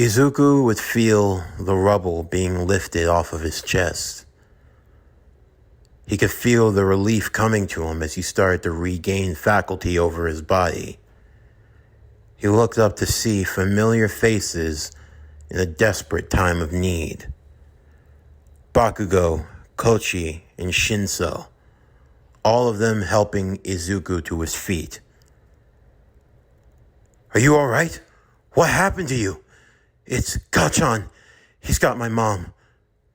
Izuku would feel the rubble being lifted off of his chest. He could feel the relief coming to him as he started to regain faculty over his body. He looked up to see familiar faces in a desperate time of need. Bakugo, Kochi, and Shinso, all of them helping Izuku to his feet. "Are you all right? What happened to you?" "It's Kachan. He's got my mom."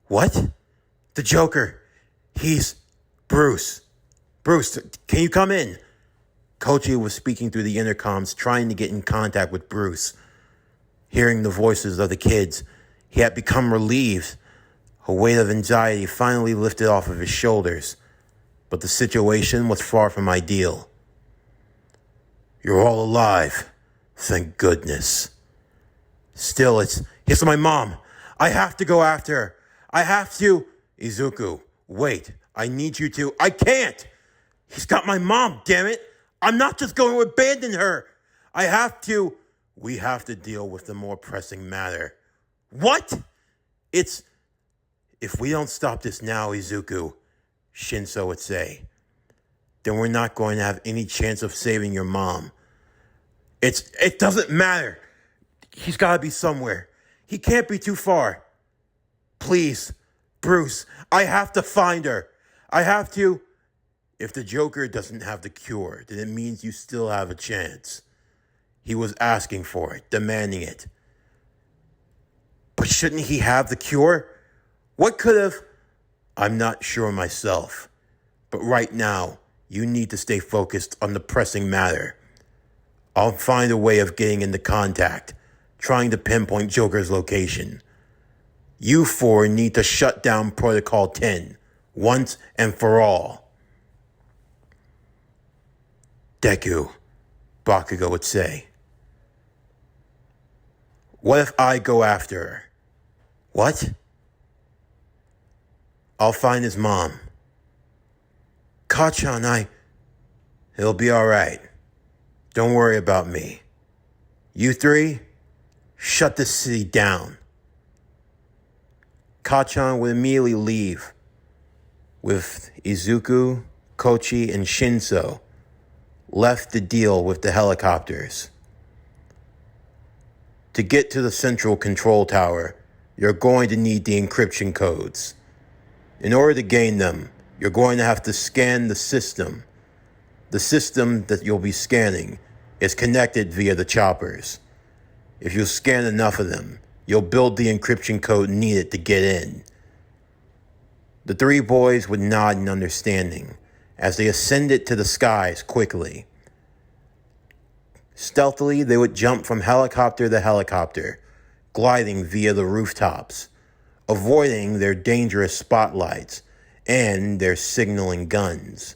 "What?" "The Joker. He's Bruce. Bruce, can you come in?" Kochi was speaking through the intercoms, trying to get in contact with Bruce. Hearing the voices of the kids, he had become relieved. A weight of anxiety finally lifted off of his shoulders, but the situation was far from ideal. "You're all alive. Thank goodness." "Still, it's my mom. I have to go after her. I have to." "Izuku, wait. I need you to." "I can't. He's got my mom, damn it. I'm not just going to abandon her. I have to." "We have to deal with the more pressing matter." "What?" If we don't stop this now, Izuku," Shinso would say, "then we're not going to have any chance of saving your mom." It doesn't matter. He's got to be somewhere. He can't be too far. Please, Bruce, I have to find her. I have to." "If the Joker doesn't have the cure, then it means you still have a chance." He was asking for it, demanding it. "But shouldn't he have the cure? What could have..." "I'm not sure myself. But right now, you need to stay focused on the pressing matter. I'll find a way of getting into contact, trying to pinpoint Joker's location. You four need to shut down Protocol 10, once and for all." "Deku," Bakugo would say. "What if I go after her?" "What?" "I'll find his mom." "Kachan, It'll be all right. Don't worry about me. You three, shut this city down." Kachan would immediately leave, with Izuku, Kochi, and Shinso left to deal with the helicopters. To get to the central control tower, you're going to need the encryption codes. In order to gain them, you're going to have to scan the system. The system that you'll be scanning is connected via the choppers. If you scan enough of them, you'll build the encryption code needed to get in. The three boys would nod in understanding as they ascended to the skies quickly. Stealthily, they would jump from helicopter to helicopter, gliding via the rooftops, avoiding their dangerous spotlights and their signaling guns.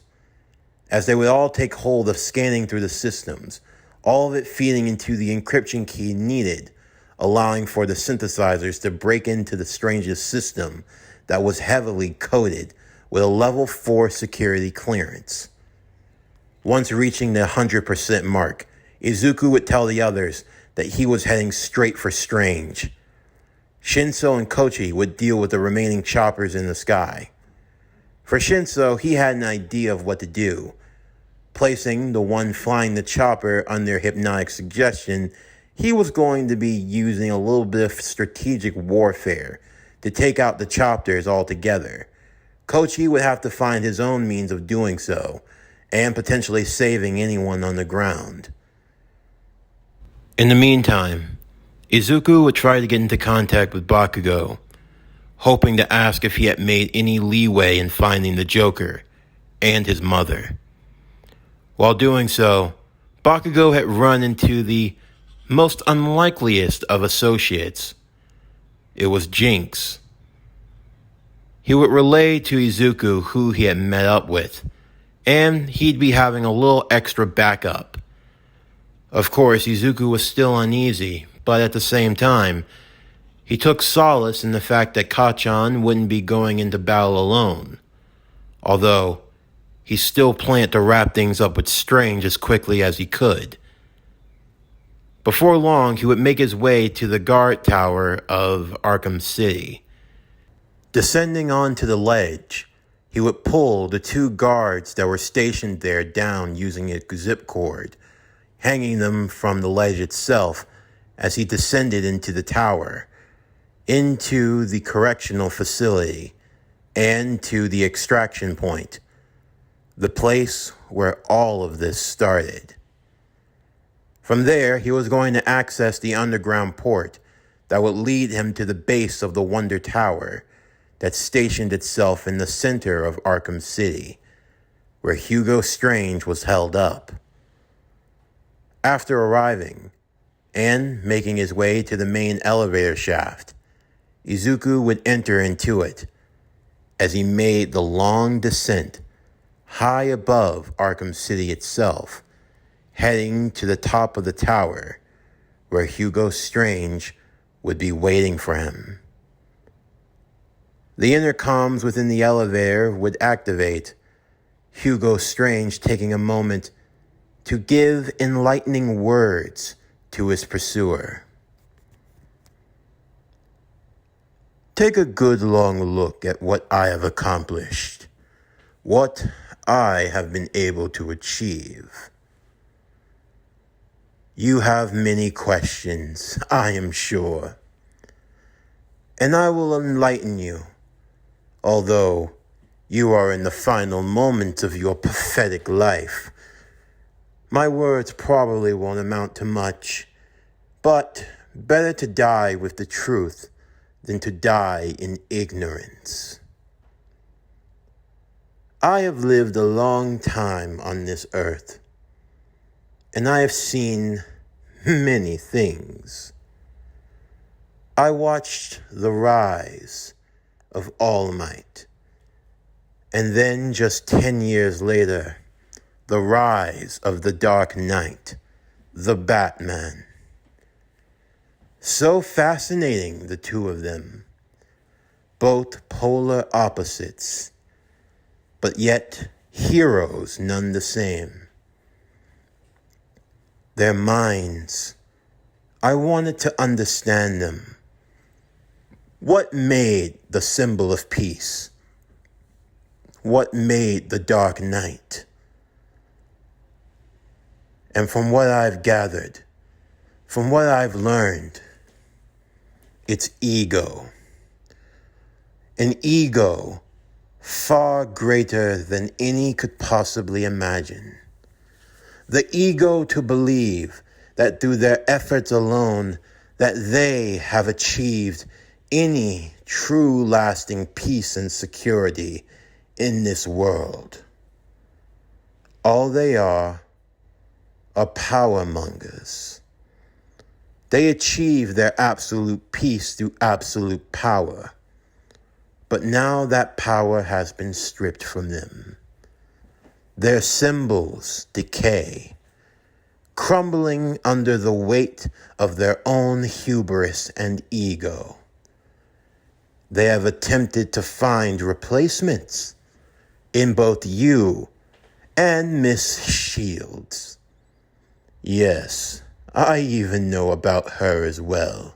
As they would all take hold of scanning through the systems, all of it feeding into the encryption key needed, allowing for the synthesizers to break into the strangest system that was heavily coded with a level 4 security clearance. Once reaching the 100% mark, Izuku would tell the others that he was heading straight for Strange. Shinso and Kochi would deal with the remaining choppers in the sky. For Shinso, he had an idea of what to do. Placing the one flying the chopper under hypnotic suggestion, he was going to be using a little bit of strategic warfare to take out the choppers altogether. Kochi would have to find his own means of doing so, and potentially saving anyone on the ground. In the meantime, Izuku would try to get into contact with Bakugo, hoping to ask if he had made any leeway in finding the Joker and his mother. While doing so, Bakugo had run into the most unlikeliest of associates. It was Jinx. He would relay to Izuku who he had met up with, and he'd be having a little extra backup. Of course, Izuku was still uneasy, but at the same time, he took solace in the fact that Kachan wouldn't be going into battle alone. Although, he still planned to wrap things up with Strange as quickly as he could. Before long, he would make his way to the guard tower of Arkham City. Descending onto the ledge, he would pull the 2 guards that were stationed there down using a zip cord, hanging them from the ledge itself as he descended into the tower, into the correctional facility, and to the extraction point, the place where all of this started. From there, he was going to access the underground port that would lead him to the base of the Wonder Tower that stationed itself in the center of Arkham City, where Hugo Strange was held up. After arriving and making his way to the main elevator shaft, Izuku would enter into it as he made the long descent high above Arkham City itself, heading to the top of the tower where Hugo Strange would be waiting for him. The intercoms within the elevator would activate, Hugo Strange taking a moment to give enlightening words to his pursuer. Take a good long look at what I have accomplished, what I have been able to achieve. You have many questions, I am sure, and I will enlighten you, although you are in the final moments of your pathetic life. My words probably won't amount to much, but better to die with the truth than to die in ignorance. I have lived a long time on this earth, and I have seen many things. I watched the rise of All Might, and then just 10 years later, the rise of the Dark Knight, the Batman. So fascinating, the two of them, both polar opposites, but yet heroes none the same. Their minds, I wanted to understand them. What made the symbol of peace? What made the Dark Knight? And from what I've gathered, from what I've learned, it's ego. An ego far greater than any could possibly imagine. The ego to believe that through their efforts alone that they have achieved any true lasting peace and security in this world. All they are power mongers. They achieve their absolute peace through absolute power. But now that power has been stripped from them. Their symbols decay, crumbling under the weight of their own hubris and ego. They have attempted to find replacements in both you and Miss Shields. Yes, I even know about her as well.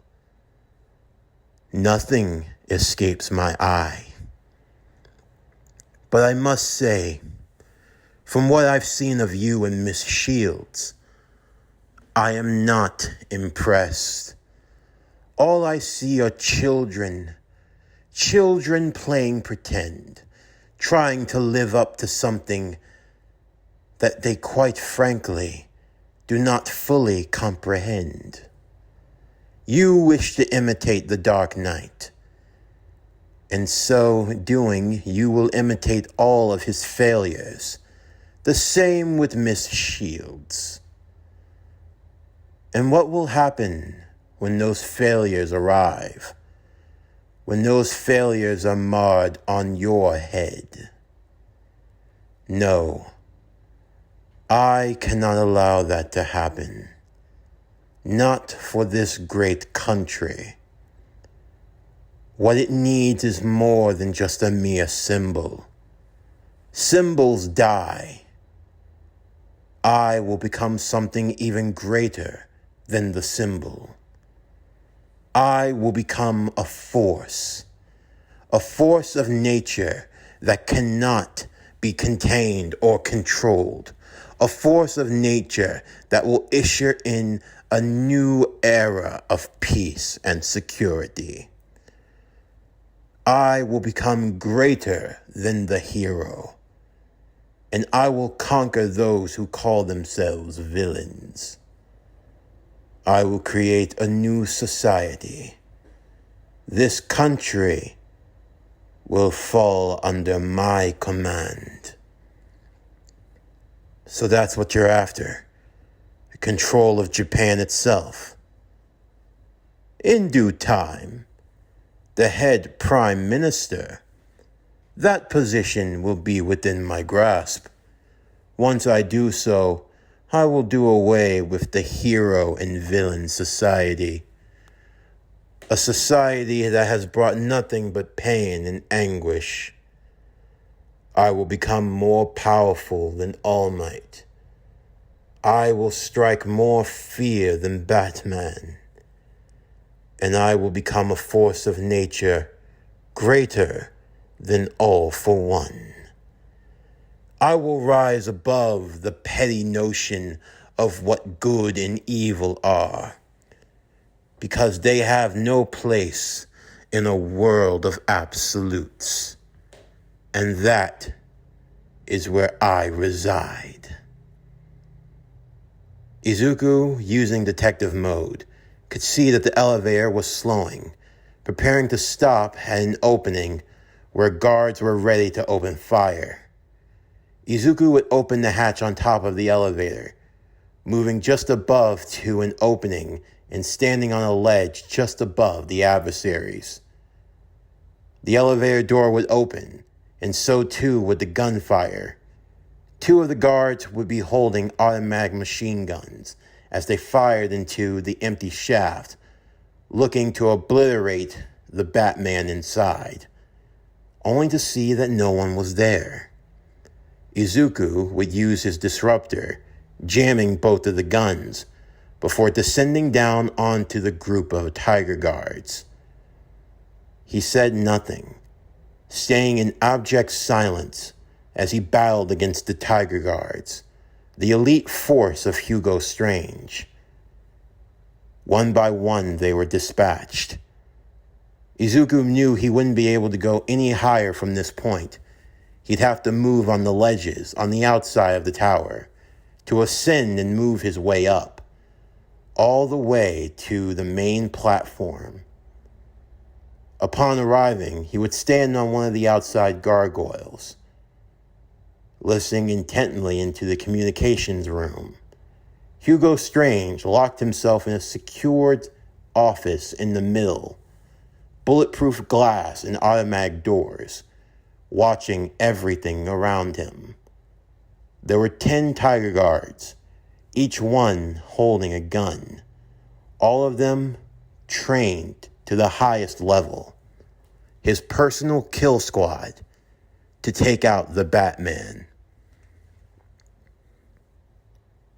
Nothing escapes my eye. But I must say, from what I've seen of you and Miss Shields, I am not impressed. All I see are children playing pretend, trying to live up to something that they quite frankly do not fully comprehend. You wish to imitate the Dark Knight. In so doing, you will imitate all of his failures. The same with Miss Shields. And what will happen when those failures arrive? When those failures are marred on your head? No, I cannot allow that to happen. Not for this great country. What it needs is more than just a mere symbol. Symbols die. I will become something even greater than the symbol. I will become a force of nature that cannot be contained or controlled, a force of nature that will usher in a new era of peace and security. I will become greater than the hero, and I will conquer those who call themselves villains. I will create a new society. This country will fall under my command. So that's what you're after, the control of Japan itself. In due time, the head prime minister, that position will be within my grasp. Once I do so, I will do away with the hero and villain society. A society that has brought nothing but pain and anguish. I will become more powerful than All Might. I will strike more fear than Batman. And I will become a force of nature greater than All for One. I will rise above the petty notion of what good and evil are, because they have no place in a world of absolutes. And that is where I reside. Izuku, using detective mode, could see that the elevator was slowing, preparing to stop at an opening where guards were ready to open fire. Izuku would open the hatch on top of the elevator, moving just above to an opening and standing on a ledge just above the adversaries. The elevator door would open, and so too would the gunfire. Two of the guards would be holding automatic machine guns as they fired into the empty shaft, looking to obliterate the Batman inside, only to see that no one was there. Izuku would use his disruptor, jamming both of the guns, before descending down onto the group of tiger guards. He said nothing, staying in abject silence as he battled against the tiger guards, the elite force of Hugo Strange. One by one, they were dispatched. Izuku knew he wouldn't be able to go any higher from this point. He'd have to move on the ledges on the outside of the tower to ascend and move his way up, all the way to the main platform. Upon arriving, he would stand on one of the outside gargoyles, listening intently into the communications room. Hugo Strange locked himself in a secured office in the middle, bulletproof glass and automatic doors, watching everything around him. There were 10 tiger guards, each one holding a gun, all of them trained to the highest level, his personal kill squad to take out the Batman.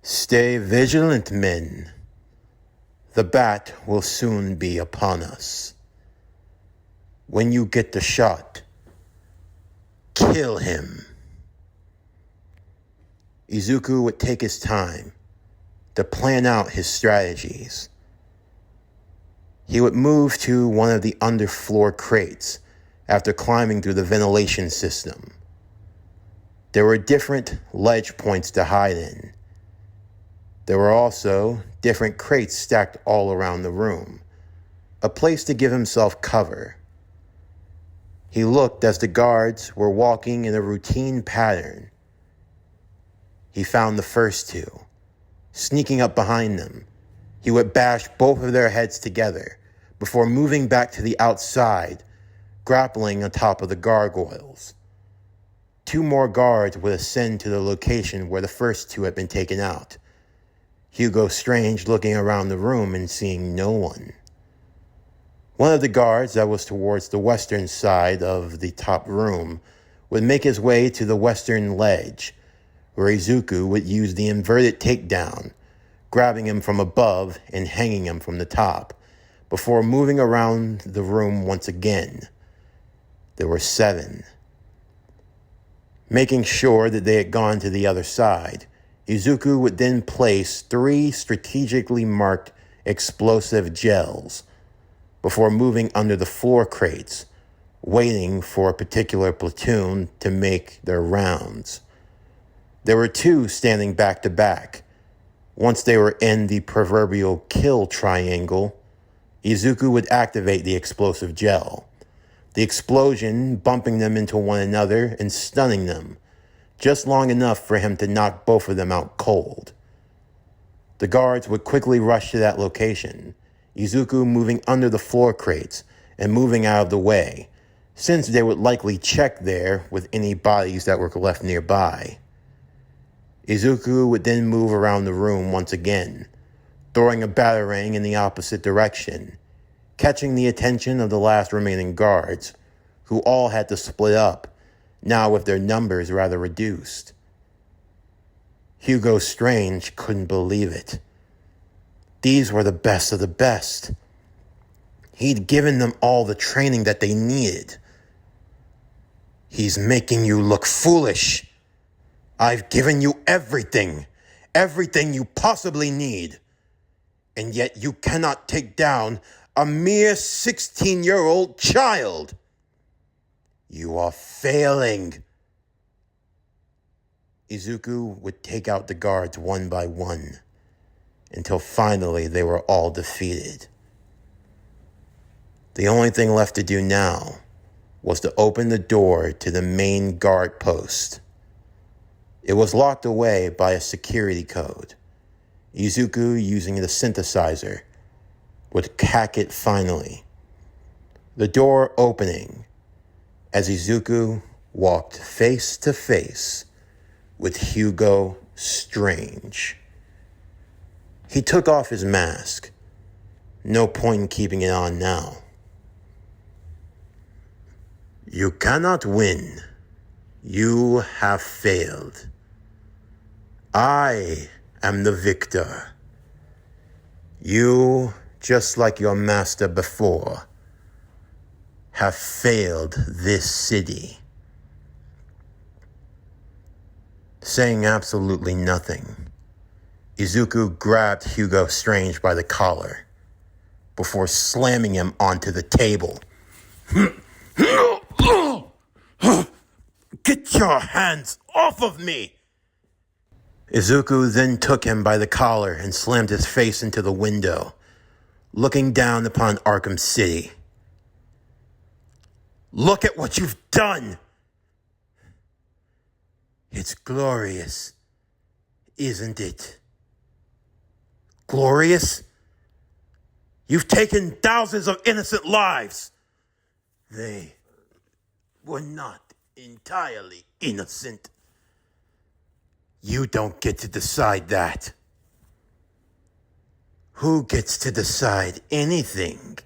Stay vigilant, men. The Bat will soon be upon us. When you get the shot, kill him. Izuku would take his time to plan out his strategies. He would move to one of the underfloor crates after climbing through the ventilation system. There were different ledge points to hide in. There were also different crates stacked all around the room, a place to give himself cover. He looked as the guards were walking in a routine pattern. He found the first two. Sneaking up behind them, he would bash both of their heads together before moving back to the outside, grappling on top of the gargoyles. 2 more guards would ascend to the location where the first 2 had been taken out. Hugo Strange looking around the room and seeing no one. One of the guards that was towards the western side of the top room would make his way to the western ledge, where Izuku would use the inverted takedown, grabbing him from above and hanging him from the top, before moving around the room once again. There were 7. Making sure that they had gone to the other side, Izuku would then place 3 strategically marked explosive gels before moving under the floor crates, waiting for a particular platoon to make their rounds. There were 2 standing back to back. Once they were in the proverbial kill triangle, Izuku would activate the explosive gel, the explosion bumping them into one another and stunning them, just long enough for him to knock both of them out cold. The guards would quickly rush to that location, Izuku moving under the floor crates and moving out of the way, since they would likely check there with any bodies that were left nearby. Izuku would then move around the room once again, throwing a batarang in the opposite direction, catching the attention of the last remaining guards, who all had to split up, now with their numbers rather reduced. Hugo Strange couldn't believe it. These were the best of the best. He'd given them all the training that they needed. He's making you look foolish. I've given you everything you possibly need. And yet you cannot take down a mere 16-year-old child. You are failing. Izuku would take out the guards one by one, until finally they were all defeated. The only thing left to do now was to open the door to the main guard post. It was locked away by a security code. Izuku, using the synthesizer, would hack it finally. The door opening as Izuku walked face to face with Hugo Strange. He took off his mask. No point in keeping it on now. You cannot win. You have failed. I am the victor. You, just like your master before, have failed this city. Saying absolutely nothing, Izuku grabbed Hugo Strange by the collar before slamming him onto the table. Get your hands off of me! Izuku then took him by the collar and slammed his face into the window, looking down upon Arkham City. Look at what you've done! It's glorious, isn't it? Glorious? You've taken thousands of innocent lives. They were not entirely innocent. You don't get to decide that. Who gets to decide anything,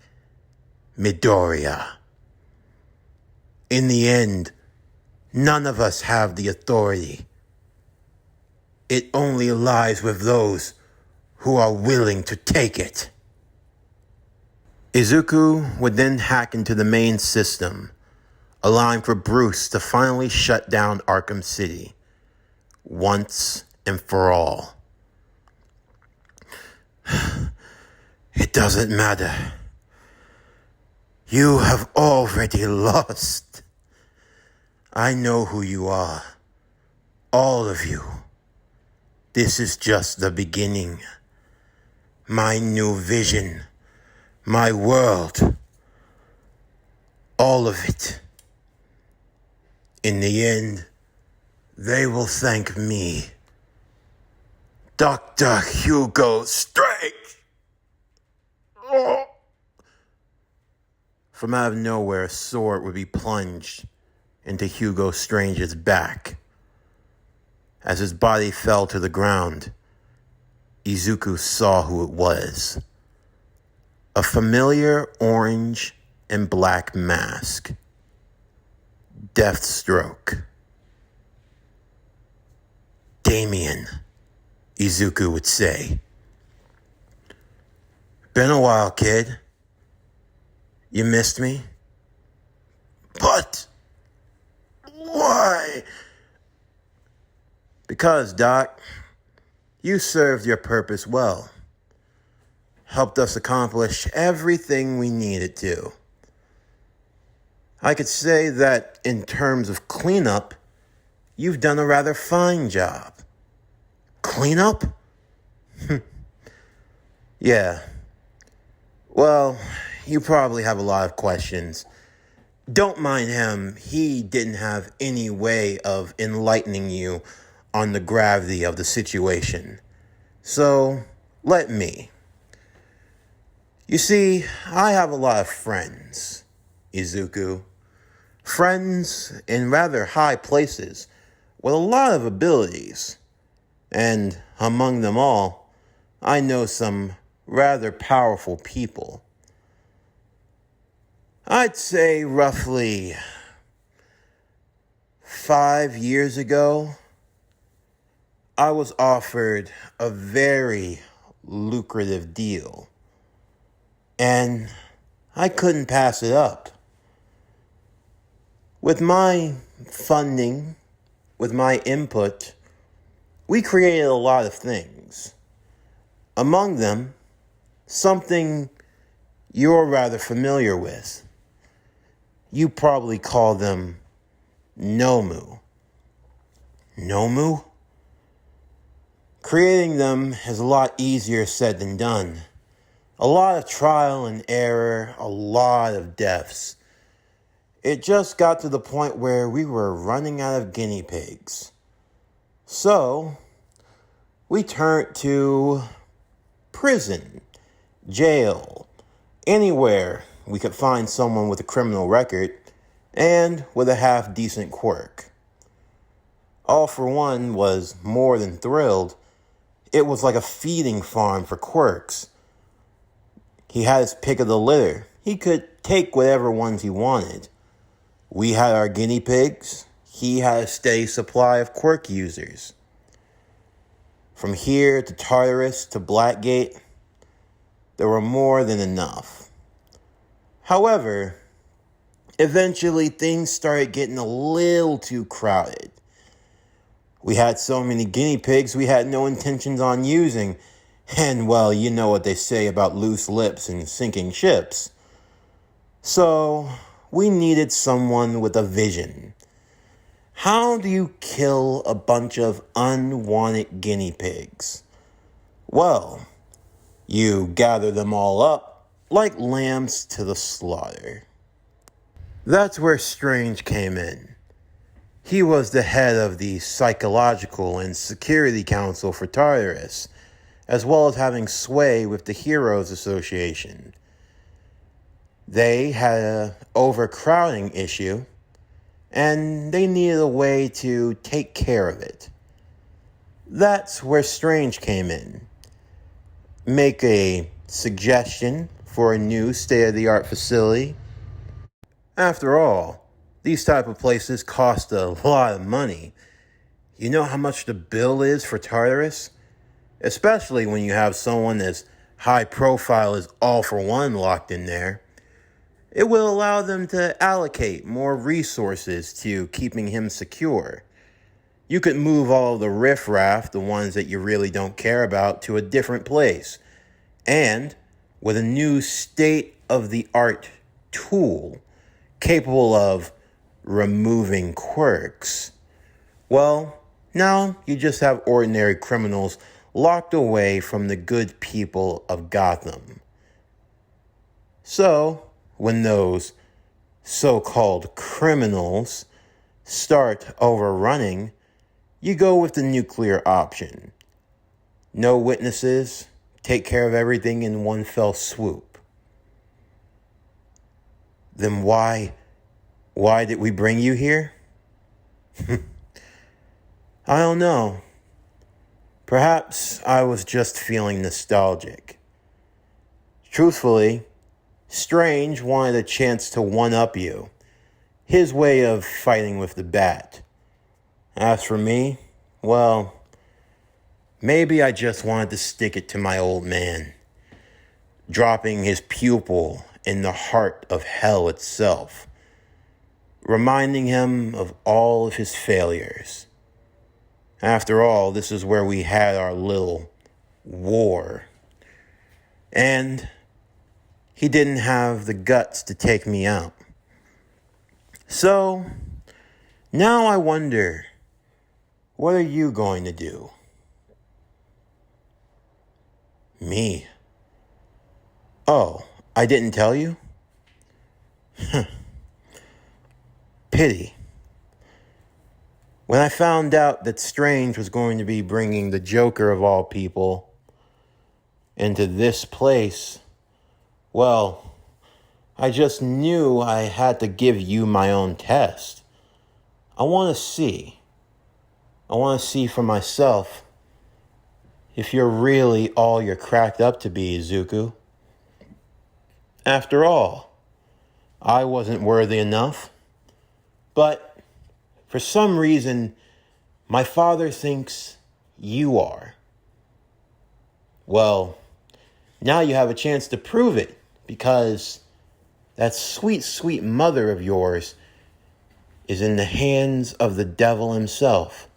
Midoriya? In the end, none of us have the authority. It only lies with those who are willing to take it. Izuku would then hack into the main system, allowing for Bruce to finally shut down Arkham City, once and for all. It doesn't matter. You have already lost. I know who you are. All of you. This is just the beginning. My new vision. My world. All of it. In the end, they will thank me. Dr. Hugo Strange! Oh. From out of nowhere, a sword would be plunged into Hugo Strange's back. As his body fell to the ground, Izuku saw who it was. A familiar orange and black mask. Deathstroke. Damien, Izuku would say. Been a while, kid. You missed me? But why? Because, Doc, you served your purpose well. Helped us accomplish everything we needed to. I could say that in terms of cleanup, you've done a rather fine job. Cleanup? Yeah. Well, you probably have a lot of questions. Don't mind him. He didn't have any way of enlightening you on the gravity of the situation. So, let me. You see, I have a lot of friends, Izuku. Friends in rather high places with a lot of abilities. And among them all, I know some rather powerful people. I'd say roughly 5 years ago, I was offered a very lucrative deal. And I couldn't pass it up. With my funding, with my input, we created a lot of things. Among them, something you're rather familiar with. You probably call them Nomu. Nomu? Creating them is a lot easier said than done. A lot of trial and error, a lot of deaths. It just got to the point where we were running out of guinea pigs. So, we turned to prison, jail, anywhere we could find someone with a criminal record and with a half-decent quirk. All for One was more than thrilled. It was like a feeding farm for quirks. He had his pick of the litter. He could take whatever ones he wanted. We had our guinea pigs. He had a steady supply of quirk users. From here to Tartarus to Blackgate, there were more than enough. However, eventually things started getting a little too crowded. We had so many guinea pigs we had no intentions on using. And, well, you know what they say about loose lips and sinking ships. So, we needed someone with a vision. How do you kill a bunch of unwanted guinea pigs? Well, you gather them all up like lambs to the slaughter. That's where Strange came in. He was the head of the Psychological and Security Council for Tartarus, as well as having sway with the Heroes Association. They had an overcrowding issue, and they needed a way to take care of it. That's where Strange came in. Make a suggestion for a new state-of-the-art facility. After all, these type of places cost a lot of money. You know how much the bill is for Tartarus? Especially when you have someone as high profile as All for One locked in there. It will allow them to allocate more resources to keeping him secure. You could move all of the riffraff, the ones that you really don't care about, to a different place. And with a new state-of-the-art tool capable of removing quirks, well, now you just have ordinary criminals locked away from the good people of Gotham. So, when those so-called criminals start overrunning, you go with the nuclear option. No witnesses, take care of everything in one fell swoop. Then why did we bring you here? I don't know. Perhaps I was just feeling nostalgic. Truthfully, Strange wanted a chance to one-up you. His way of fighting with the bat. As for me, well, maybe I just wanted to stick it to my old man. dropping his pupil in the heart of hell itself, reminding him of all of his failures. After all, this is where we had our little war. And he didn't have the guts to take me out. So, now I wonder, what are you going to do? Me? Oh, I didn't tell you? Pity. When I found out that Strange was going to be bringing the Joker of all people into this place, well, I just knew I had to give you my own test. I want to see for myself if you're really all you're cracked up to be, Izuku. After all, I wasn't worthy enough, but for some reason, my father thinks you are. Well, now you have a chance to prove it, because that sweet, sweet mother of yours is in the hands of the devil himself.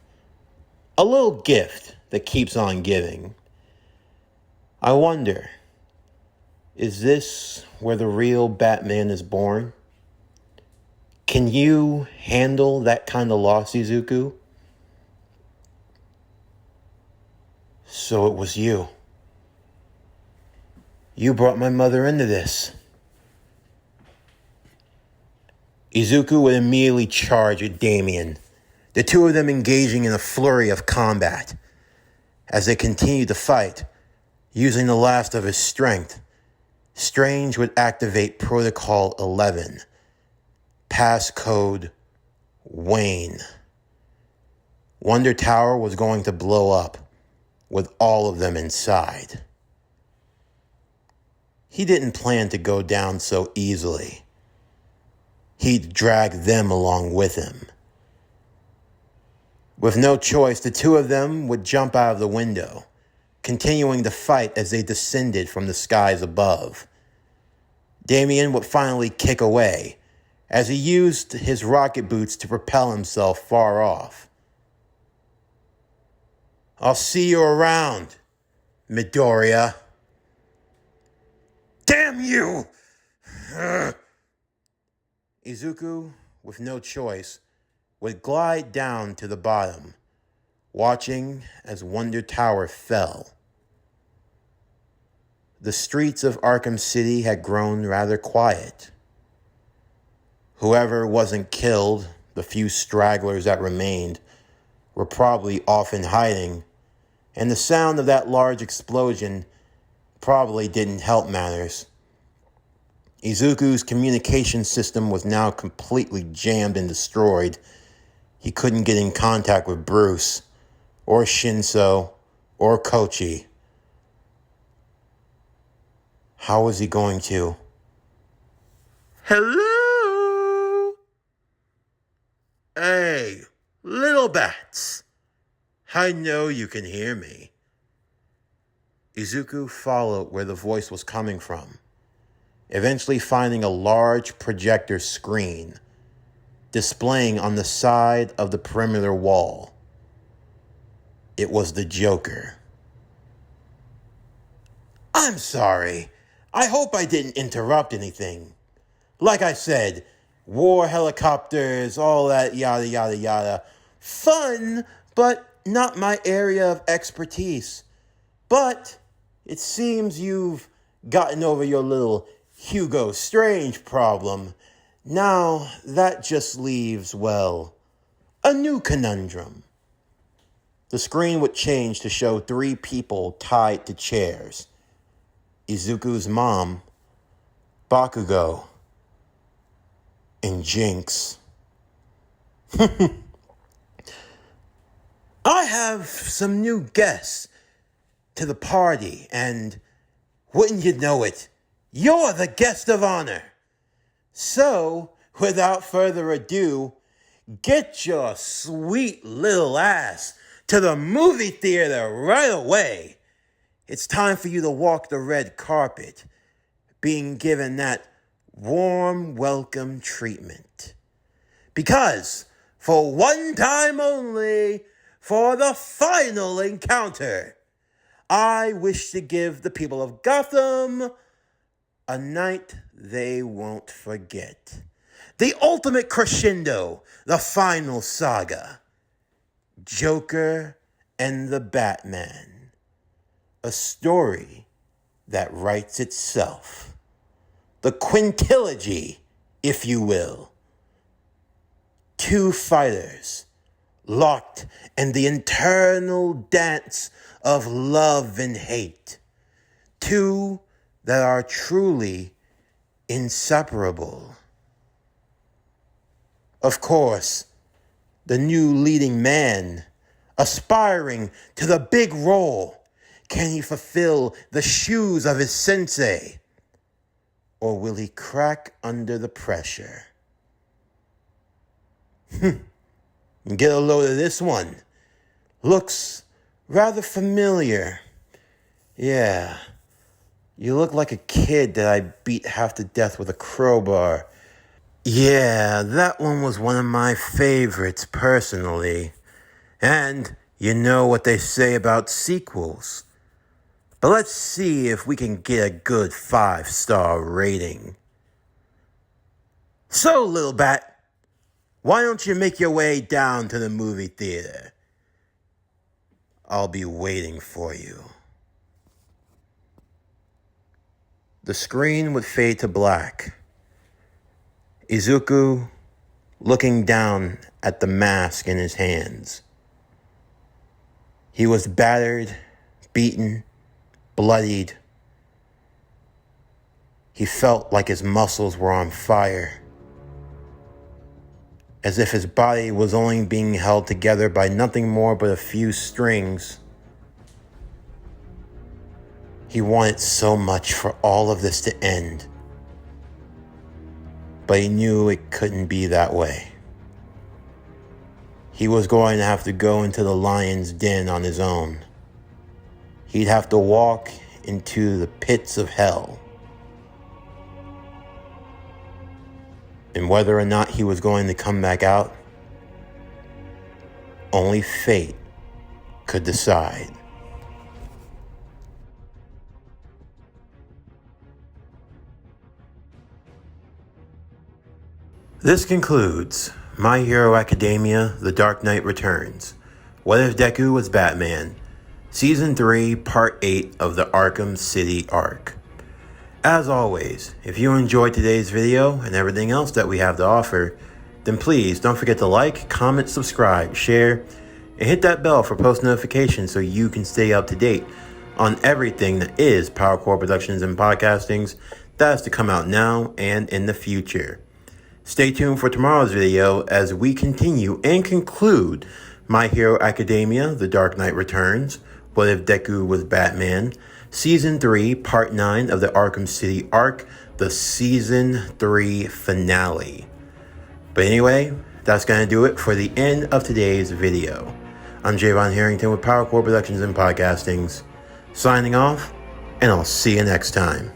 A little gift that keeps on giving. I wonder, is this where the real Batman is born? Can you handle that kind of loss, Izuku? So it was you. You brought my mother into this. Izuku would immediately charge at Damien, the two of them engaging in a flurry of combat. As they continued to fight, using the last of his strength, Strange would activate Protocol 11, passcode Wayne. Wonder Tower was going to blow up with all of them inside. He didn't plan to go down so easily. He'd drag them along with him. With no choice, the two of them would jump out of the window, continuing to fight as they descended from the skies above. Damien would finally kick away as he used his rocket boots to propel himself far off. I'll see you around, Midoriya. Damn you! Izuku, with no choice, would glide down to the bottom, watching as Wonder Tower fell. The streets of Arkham City had grown rather quiet. Whoever wasn't killed, the few stragglers that remained, were probably off in hiding, and the sound of that large explosion probably didn't help matters. Izuku's communication system was now completely jammed and destroyed. He couldn't get in contact with Bruce, or Shinso, or Kochi. How was he going to? Hello? Hey, little bats. I know you can hear me. Izuku followed where the voice was coming from, eventually finding a large projector screen displaying on the side of the perimeter wall. It was the Joker. I'm sorry. I hope I didn't interrupt anything. Like I said, war helicopters, all that yada yada yada. Fun, but not my area of expertise. But it seems you've gotten over your little Hugo Strange problem. Now that just leaves, well, a new conundrum. The screen would change to show 3 people tied to chairs. Izuku's mom, Bakugo, and Jinx. I have some new guests to the party, and wouldn't you know it, you're the guest of honor. So, without further ado, get your sweet little ass to the movie theater right away. It's time for you to walk the red carpet being given that warm welcome treatment. Because, for one time only, for the final encounter, I wish to give the people of Gotham a night they won't forget. The ultimate crescendo, the final saga. Joker and the Batman. A story that writes itself. The quintilogy, if you will. Two fighters locked in the internal dance of love and hate. Two that are truly inseparable. Of course, the new leading man, aspiring to the big role. Can he fulfill the shoes of his sensei? Or will he crack under the pressure? Get a load of this one. Looks rather familiar. Yeah, you look like a kid that I beat half to death with a crowbar. Yeah, that one was one of my favorites personally. And you know what they say about sequels. But let's see if we can get a good 5-star rating. So, little bat, why don't you make your way down to the movie theater? I'll be waiting for you. The screen would fade to black. Izuku looking down at the mask in his hands. He was battered, beaten, bloodied. He felt like his muscles were on fire, as if his body was only being held together by nothing more but a few strings. He wanted so much for all of this to end, but he knew it couldn't be that way. He was going to have to go into the lion's den on his own. He'd have to walk into the pits of hell. And whether or not he was going to come back out, only fate could decide. This concludes My Hero Academia: The Dark Knight Returns. What If Deku Was Batman? Season 3, Part 8 of the Arkham City arc. As always, if you enjoyed today's video and everything else that we have to offer, then please don't forget to like, comment, subscribe, share, and hit that bell for post notifications so you can stay up to date on everything that is PowerCore Productions and Podcastings that is to come out now and in the future. Stay tuned for tomorrow's video as we continue and conclude My Hero Academia: The Dark Knight Returns. What If Deku Was Batman? Season 3, Part 9 of the Arkham City arc, the Season 3 finale. But anyway, that's going to do it for the end of today's video. I'm Javon Harrington with PowerCore Productions and Podcastings, signing off, and I'll see you next time.